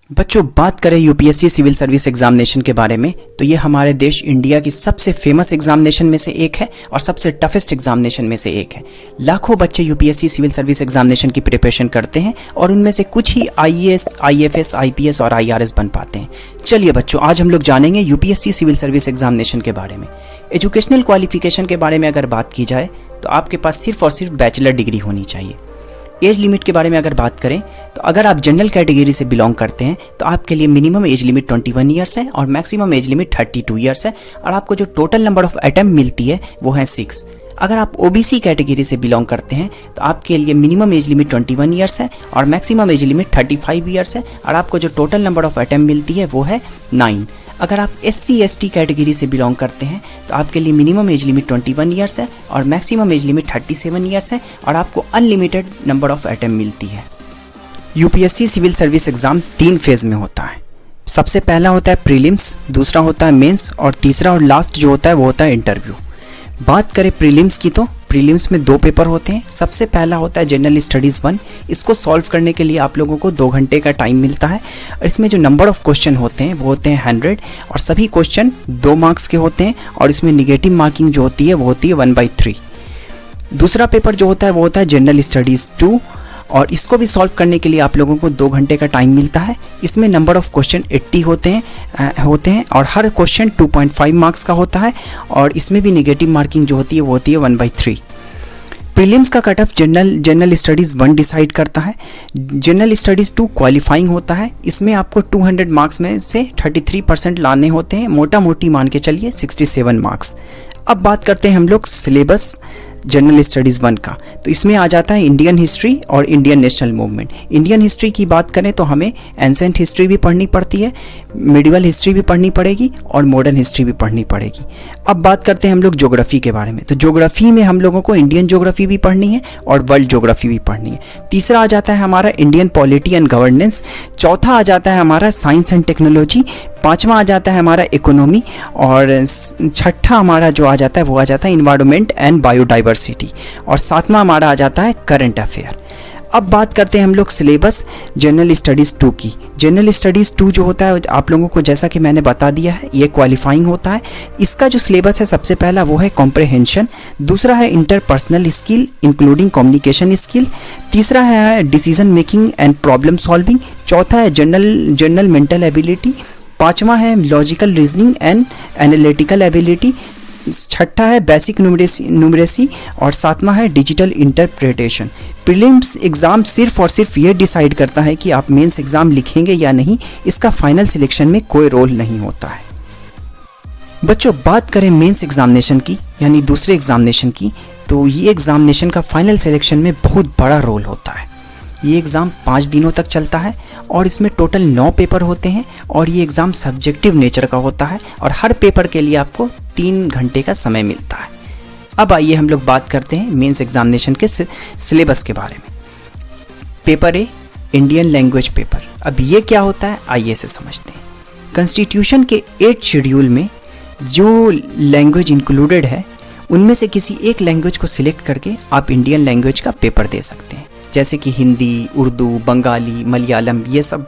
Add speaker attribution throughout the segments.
Speaker 1: बच्चों, बात करें यूपीएससी सिविल सर्विस एग्जामिनेशन के बारे में तो ये हमारे देश इंडिया की सबसे फेमस एग्जामिनेशन में से एक है और सबसे टफेस्ट एग्जामिनेशन में से एक है। लाखों बच्चे यूपीएससी सिविल सर्विस एग्जामिनेशन की प्रिपरेशन करते हैं और उनमें से कुछ ही आईएएस, आईएफएस, आईपीएस और आईआरएस बन पाते हैं। चलिए बच्चों, आज हम लोग जानेंगे यूपीएससी सिविल सर्विस एग्जामिनेशन के बारे में। एजुकेशनल क्वालिफिकेशन के बारे में अगर बात की जाए तो आपके पास सिर्फ और सिर्फ बैचलर डिग्री होनी चाहिए। एज लिमिट के बारे में अगर बात करें तो अगर आप जनरल कैटेगरी से बिलोंग करते हैं तो आपके लिए मिनिमम एज लिमिट 21 ईयर्स है और मैक्सिमम एज लिमिट 32 ईयर्स है और आपको जो टोटल नंबर ऑफ अटेम्प्ट मिलती है वो है 6। अगर आप ओबीसी कैटेगरी से बिलोंग करते हैं तो आपके लिए मिनिमम एज लिमिट 21 ईयर्स है और मैक्सिमम एज लिमिट 35 ईयर्स है और आपको जो टोटल नंबर ऑफ अटेम्प्ट मिलती है वो है 9। अगर आप SC/ST कैटेगरी से बिलोंग करते हैं तो आपके लिए मिनिमम एज लिमिट 21 ईयर्स है और मैक्सिमम एज लिमिट 37 ईयर्स है और आपको अनलिमिटेड नंबर ऑफ अटेम्प्ट मिलती है। UPSC civil service exam 3 phase में होता है। सबसे पहला होता है प्रीलिम्स, दूसरा होता है मेंस और तीसरा और लास्ट जो होता है वो होता है इंटरव्यू। बात करें प्रीलिम्स की तो प्रीलिम्स में 2 पेपर होते हैं। सबसे पहला होता है जनरल स्टडीज़ 1। इसको सॉल्व करने के लिए आप लोगों को 2 घंटे का टाइम मिलता है और इसमें जो नंबर ऑफ क्वेश्चन होते हैं वो होते हैं 100 और सभी क्वेश्चन 2 मार्क्स के होते हैं और इसमें निगेटिव मार्किंग जो होती है वो होती है 1/3। दूसरा पेपर जो होता है वो होता है जनरल स्टडीज़ 2 और इसको भी सॉल्व करने के लिए आप लोगों को 2 घंटे का टाइम मिलता है। इसमें नंबर ऑफ क्वेश्चन 80 होते हैं और हर क्वेश्चन 2.5 मार्क्स का होता है और इसमें भी नेगेटिव मार्किंग जो होती है वो होती है 1/3। प्रीलिम्स का cut off general studies 1 decide करता है। जनरल स्टडीज़ 2 क्वालिफाइंग होता है। इसमें आपको 200 मार्क्स में से 33% लाने होते हैं, मोटा मोटी मान के चलिए 67 मार्क्स। अब बात करते हैं हम लोग सिलेबस जनरल स्टडीज़ 1 का, तो इसमें आ जाता है इंडियन हिस्ट्री और Indian national movement. Indian history की बात करें तो हमें एंसेंट हिस्ट्री भी पढ़नी पड़ती है, मिडिवल हिस्ट्री भी पढ़नी पड़ेगी और मॉडर्न हिस्ट्री भी पढ़नी पड़ेगी। अब बात करते हैं हम लोग ज्योग्राफी के बारे में, तो ज्योग्राफी में हम लोगों को इंडियन ज्योग्राफी भी पढ़नी है और वर्ल्ड ज्योग्राफी भी पढ़नी है। तीसरा आ जाता है हमारा इंडियन पॉलिटी एंड गवर्नेंस। चौथा आ जाता है हमारा साइंस एंड टेक्नोलॉजी। पाँचवा आ जाता है हमारा इकोनॉमी और छठा हमारा जो आ जाता है वो आ जाता है इन्वायरमेंट एंड बायोडाइवर्सिटी और सातवां हमारा आ जाता है करंट अफेयर। अब बात करते हैं हम लोग सिलेबस जनरल स्टडीज़ 2 की। जनरल स्टडीज़ 2 जो होता है आप लोगों को जैसा कि मैंने बता दिया है ये क्वालिफाइंग होता है। इसका जो सिलेबस है सबसे पहला वो है कॉम्प्रहेंशन, दूसरा है interpersonal skill including communication skill, तीसरा है decision making and problem solving, चौथा है जनरल मेंटल एबिलिटी, पाँचवा है logical reasoning and analytical ability, छठा है बेसिक न्यूमरेसी और सातवां है डिजिटल इंटरप्रिटेशन। प्रीलिम्स एग्ज़ाम सिर्फ और सिर्फ ये डिसाइड करता है कि आप मेंस एग्ज़ाम लिखेंगे या नहीं, इसका फाइनल सिलेक्शन में कोई रोल नहीं होता है। बच्चों, बात करें मेंस एग्जामिनेशन की यानी दूसरे एग्जामिनेशन की, तो ये एग्जामिनेशन का फाइनल सिलेक्शन में बहुत बड़ा रोल होता है। ये एग्ज़ाम 5 दिनों तक चलता है और इसमें टोटल 9 पेपर होते हैं और ये एग्ज़ाम सब्जेक्टिव नेचर का होता है और हर पेपर के लिए आपको 3 घंटे का समय मिलता है। अब आइए हम लोग बात करते हैं मेंस एग्जामिनेशन के सिलेबस के बारे में। Paper A, Indian language paper. अब ये क्या होता है आइए से समझते हैं। कॉन्स्टिट्यूशन के 8 शेड्यूल में जो लैंग्वेज इंक्लूडेड है उनमें से किसी एक लैंग्वेज को सिलेक्ट करके आप इंडियन लैंग्वेज का पेपर दे सकते हैं, जैसे कि हिंदी, उर्दू, बंगाली, मलयालम, ये सब।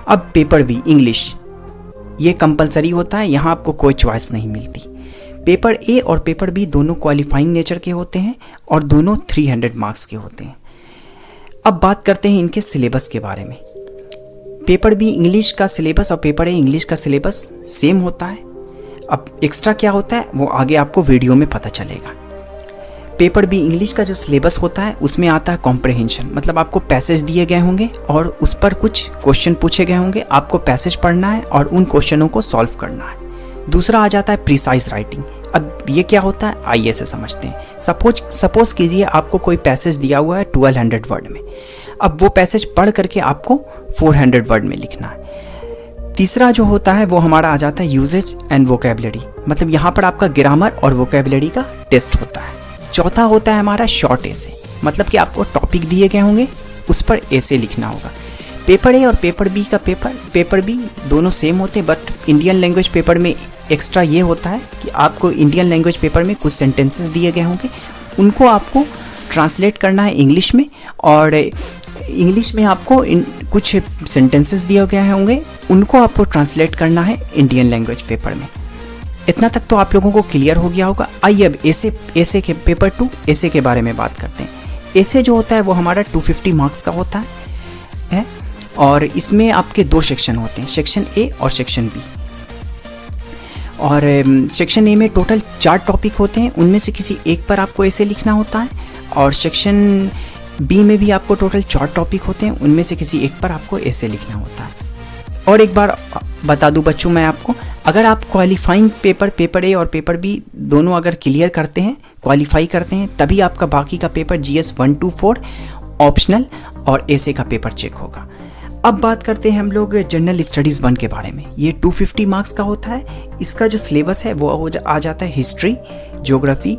Speaker 1: अब पेपर बी इंग्लिश, ये कंपलसरी होता है, यहाँ आपको कोई चॉइस नहीं मिलती। पेपर ए और पेपर बी दोनों क्वालिफाइंग नेचर के होते हैं और दोनों 300 मार्क्स के होते हैं। अब बात करते हैं इनके सिलेबस के बारे में। पेपर बी इंग्लिश का सिलेबस और पेपर ए इंग्लिश का सिलेबस सेम होता है। अब एक्स्ट्रा क्या होता है वो आगे आपको वीडियो में पता चलेगा। पेपर बी इंग्लिश का जो सिलेबस होता है उसमें आता है कॉम्प्रहेंशन, मतलब आपको पैसेज दिए गए होंगे और उस पर कुछ क्वेश्चन पूछे गए होंगे, आपको पैसेज पढ़ना है और उन क्वेश्चनों को सॉल्व करना है। दूसरा आ जाता है प्रिसाइज राइटिंग। अब ये क्या होता है आइए से समझते हैं। सपोज कीजिए आपको कोई पैसेज दिया हुआ है 1200 वर्ड में, अब वो पैसेज पढ़ करके आपको 400 वर्ड में लिखना है। तीसरा जो होता है वो हमारा आ जाता है यूजेज एंड वोकेबलरी, मतलब यहाँ पर आपका ग्रामर और वोकेबलरी का टेस्ट होता है। चौथा होता है हमारा शॉर्ट एसे, मतलब कि आपको टॉपिक दिए गए होंगे उस पर एसे लिखना होगा। पेपर ए और पेपर बी का पेपर बी दोनों सेम होते हैं, बट इंडियन लैंग्वेज पेपर में एक्स्ट्रा ये होता है कि आपको इंडियन लैंग्वेज पेपर में कुछ सेंटेंसेस दिए गए होंगे, उनको आपको ट्रांसलेट करना है इंग्लिश में और इंग्लिश में आपको कुछ सेंटेंसेस दिए गए होंगे, उनको आपको ट्रांसलेट करना है इंडियन लैंग्वेज पेपर में। इतना तक तो आप लोगों को क्लियर हो गया होगा। आइए अब ऐसे के पेपर 2 ऐसे के बारे में बात करते हैं। ऐसे जो होता है वो हमारा 250 मार्क्स का होता है और इसमें आपके 2 सेक्शन होते हैं, सेक्शन ए और सेक्शन बी। और सेक्शन ए में टोटल 4 टॉपिक होते हैं, उनमें से किसी एक पर आपको ऐसे लिखना होता है। और सेक्शन बी में भी आपको टोटल 4 टॉपिक होते हैं, उनमें से किसी एक पर आपको ऐसे लिखना होता है। और एक बार बता दूं बच्चों मैं आपको, अगर आप क्वालिफाइंग पेपर ए और पेपर बी दोनों अगर क्लियर करते हैं, क्वालिफाई करते हैं, तभी आपका बाकी का पेपर GS 1 to 4 ऑप्शनल और ऐसे का पेपर चेक होगा। अब बात करते हैं हम लोग जनरल स्टडीज़ 1 के बारे में। ये 250 मार्क्स का होता है। इसका जो सिलेबस है वो आ जाता है history, geography,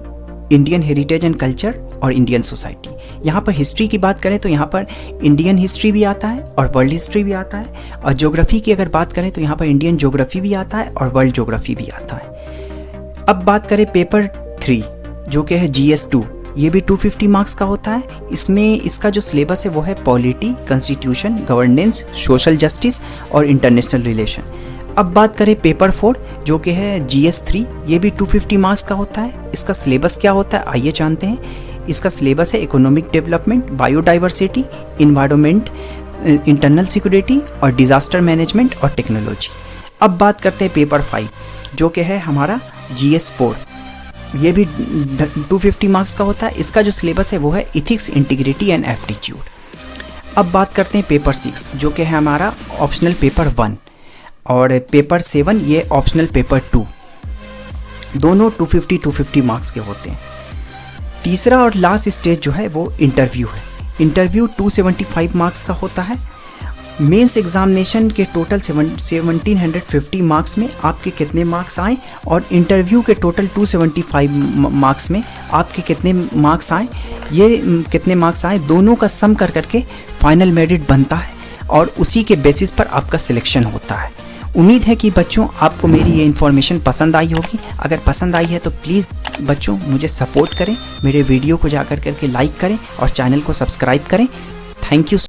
Speaker 1: Indian heritage and culture और इंडियन सोसाइटी। यहाँ पर हिस्ट्री की बात करें तो यहाँ पर इंडियन हिस्ट्री भी आता है और वर्ल्ड हिस्ट्री भी आता है। और ज्योग्राफी की अगर बात करें तो यहाँ पर इंडियन ज्योग्राफी भी आता है और वर्ल्ड ज्योग्राफी भी आता है। अब बात करें पेपर 3 जो कि है GS 2, ये भी 250 मार्क्स का होता है। इसमें इसका जो सिलेबस है वो है polity, constitution, governance, social justice और इंटरनेशनल रिलेशन। अब बात करें पेपर 4 जो कि है GS 3, ये भी 250 मार्क्स का होता है। इसका सिलेबस क्या होता है आइए जानते हैं। इसका सिलेबस है economic development, biodiversity, environment, internal security और डिज़ास्टर मैनेजमेंट और टेक्नोलॉजी। अब बात करते हैं पेपर 5 जो कि है हमारा GS 4, ये भी 250 मार्क्स का होता है। इसका जो सिलेबस है वो है इथिक्स, इंटीग्रिटी एंड एप्टीट्यूड। अब बात करते हैं पेपर 6 जो कि है हमारा ऑप्शनल पेपर 1 और पेपर 7 ये ऑप्शनल पेपर 2, दोनों 250 मार्क्स के होते हैं। तीसरा और लास्ट स्टेज जो है वो इंटरव्यू है। इंटरव्यू 275 मार्क्स का होता है। मेंस एग्जामिनेशन के टोटल 1750 मार्क्स में आपके कितने मार्क्स आए और इंटरव्यू के टोटल 275 मार्क्स में आपके कितने मार्क्स आए, ये कितने मार्क्स आए दोनों का सम कर करके फाइनल मेरिट बनता है और उसी के बेसिस पर आपका सिलेक्शन होता है। उम्मीद है कि बच्चों आपको मेरी ये इन्फॉर्मेशन पसंद आई होगी। अगर पसंद आई है तो प्लीज़ बच्चों मुझे सपोर्ट करें, मेरे वीडियो को जाकर करके लाइक करें और चैनल को सब्सक्राइब करें। Thank you.